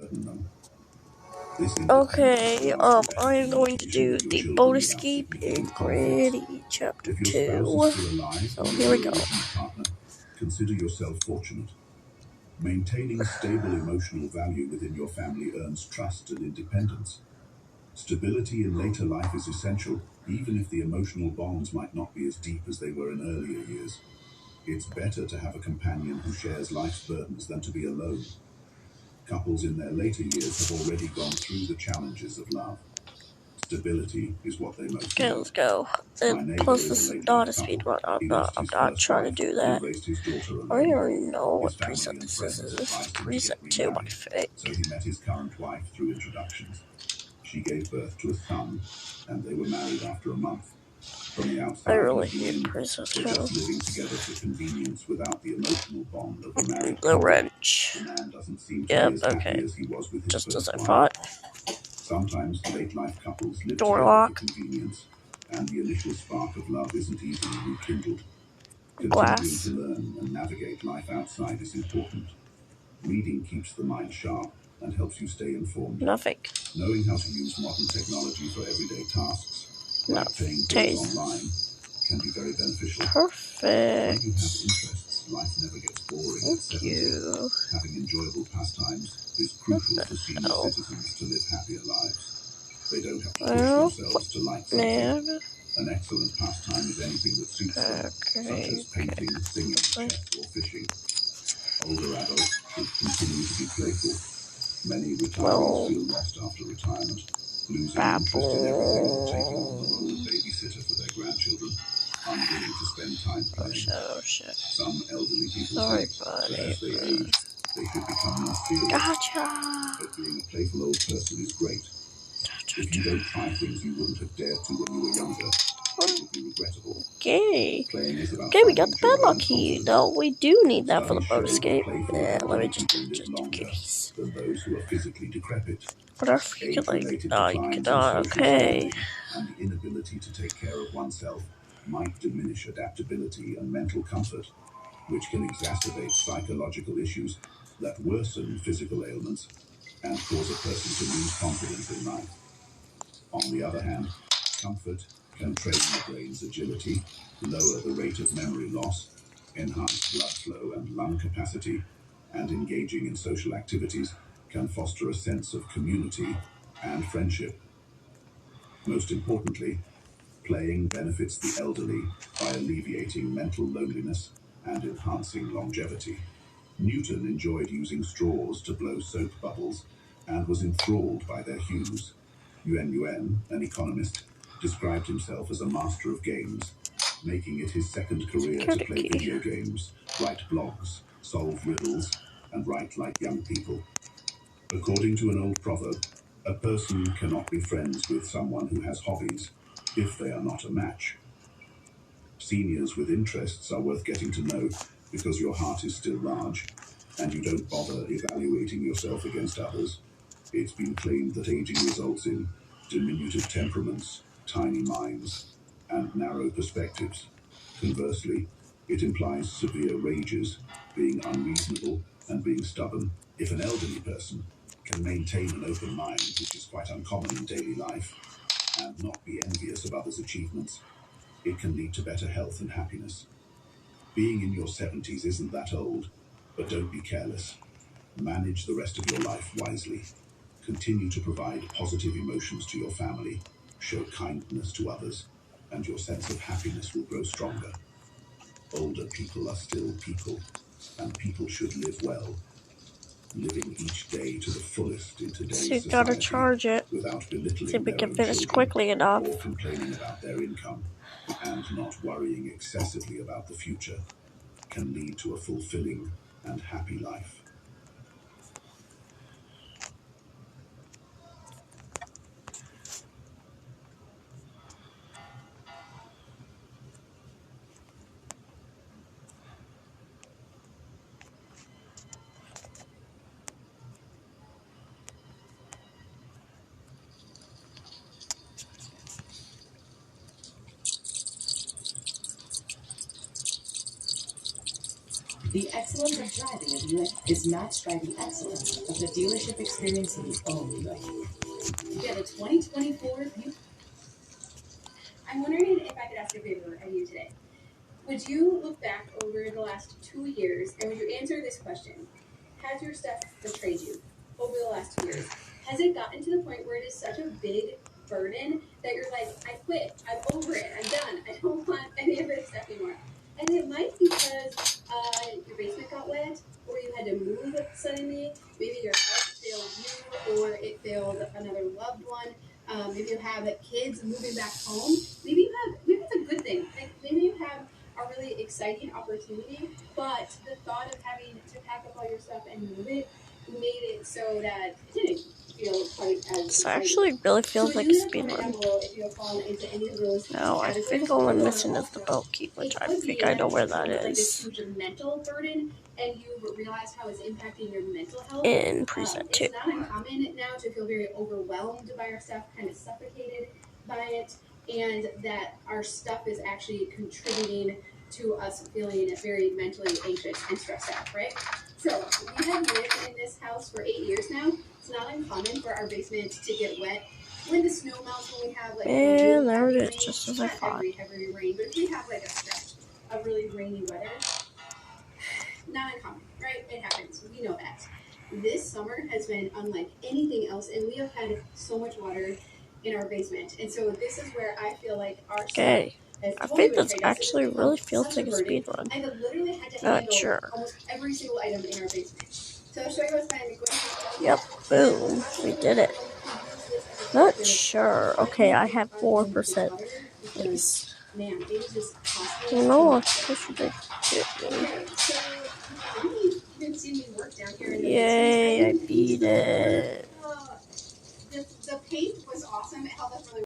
burden them. This Okay, I am going to do the boat escape in Gritty Chapter 2. So here we go. Partner, consider yourself fortunate. Maintaining stable emotional value within your family earns trust and independence. Stability in later life is essential, even if the emotional bonds might not be as deep as they were in earlier years. It's better to have a companion who shares life's burdens than to be alone. Couples in their later years have already gone through the challenges of love. Stability is what they most Okay, need. let's go. And plus, this is not a speed run. I'm not trying to do that. I already know what preset this is. This is preset 2, I think. So he met his current wife through introductions. She gave birth to a son, and they were married after a month. From the outside, I really hate preset 2. just living together for convenience without the emotional bond of a married The wrench. The man doesn't seem to Yep, be as happy okay. as he was with his Just as first I wife. thought. Sometimes late life couples live Door together lock. for convenience, and the initial spark of love isn't easily rekindled. Glass. Continuing to learn and navigate life outside is important. Reading keeps the mind sharp and helps you stay informed. Nothing. Knowing how to use modern technology for everyday tasks, like paying bills online, can be very beneficial. Perfect. When you have interests, life never gets boring. Thank you. Having enjoyable pastimes is crucial for senior citizens to live happier lives. They don't have to push themselves to like something. An excellent pastime is anything that suits them, such as painting, singing, chess, or fishing. Older adults should continue to be playful. Many retirees feel lost after retirement, losing interest in everything or taking on the role of babysitter for their grandchildren, unwilling to spend time playing. Oh shit. Some elderly people Sorry, think buddy. that as they age, they should become more serious. Gotcha. But being a playful old person is great. If you don't try things you wouldn't have dared to when you were younger, it would be regrettable. Okay. Okay, we got the padlock key. No, we do need that for the boat escape. Yeah, let me just in case. Than those who are physically decrepit. But if you could, like, no, you cannot. Okay. And the inability to take care of oneself might diminish adaptability and mental comfort, which can exacerbate psychological issues that worsen physical ailments and cause a person to lose confidence in life. On the other hand, comfort can train the brain's agility, lower the rate of memory loss, enhance blood flow and lung capacity, and engaging in social activities can foster a sense of community and friendship. Most importantly, playing benefits the elderly by alleviating mental loneliness and enhancing longevity. Newton enjoyed using straws to blow soap bubbles and was enthralled by their hues. Yuan Yuan, an economist, described himself as a master of games, making it his second career to play video games, write blogs, solve riddles, and write like young people. According to an old proverb, a person cannot be friends with someone who has hobbies if they are not a match. Seniors with interests are worth getting to know because your heart is still large and you don't bother evaluating yourself against others. It's been claimed that aging results in diminutive temperaments, tiny minds, and narrow perspectives. Conversely, it implies severe rages, being unreasonable, and being stubborn. If an elderly person can maintain an open mind, which is quite uncommon in daily life, and not be envious of others' achievements, it can lead to better health and happiness. Being in your 70s isn't that old, but don't be careless. Manage the rest of your life wisely. Continue to provide positive emotions to your family, show kindness to others, and your sense of happiness will grow stronger. Older people are still people, and people should live well, living each day to the fullest in today's society. So you gotta charge it without belittling see if we can finish quickly enough. Or complaining about their income, and not worrying excessively about the future can lead to a fulfilling and happy life. The excellence of driving a Buick is matched by the excellence of the dealership experience you own. Get a 2024 Buick. I'm wondering if I could ask a favor of you today. Would you look back over the last 2 years and would you answer this question? Has your stuff betrayed you over the last 2 years? Has it gotten to the point where it is such a big burden that you're like, I quit, I'm over it, I'm done, I don't want any of this stuff anymore? And it might be because your basement got wet, or you had to move suddenly. Maybe your house failed you, or it failed another loved one. Maybe you have kids moving back home. Maybe it's a good thing. Like maybe you have a really exciting opportunity, but the thought of having to pack up all your stuff and move it made it so that it didn't feel quite as This exciting. actually really feels like a speed run. No, I think all I'm missing is the boat key, which I think I know where that is. Mental burden, and you realize how it's impacting your mental health. In Precinct 2. It's not uncommon now to feel very overwhelmed by our stuff, kind of suffocated by it, and that our stuff is actually contributing to us feeling very mentally anxious and stressed out, right? So we have lived in this house for 8 years now. It's not uncommon for our basement to get wet. When the snow melts, when we have like and there it is, just as I thought. Heavy rain, but if we have like a stretch of really rainy weather, not uncommon, right? It happens. We know that. This summer has been unlike anything else, and we have had so much water in our basement. And so this is where I feel like our Okay. I think this actually really feels like a speed run. I literally had to Not sure. almost every single item in our basement. So I'll show you what's going to Yep, boom, we did it. Not sure. Okay, I have 4%. Yes. No, I wish you did me. Yay, I beat it. The paint was awesome. It held up really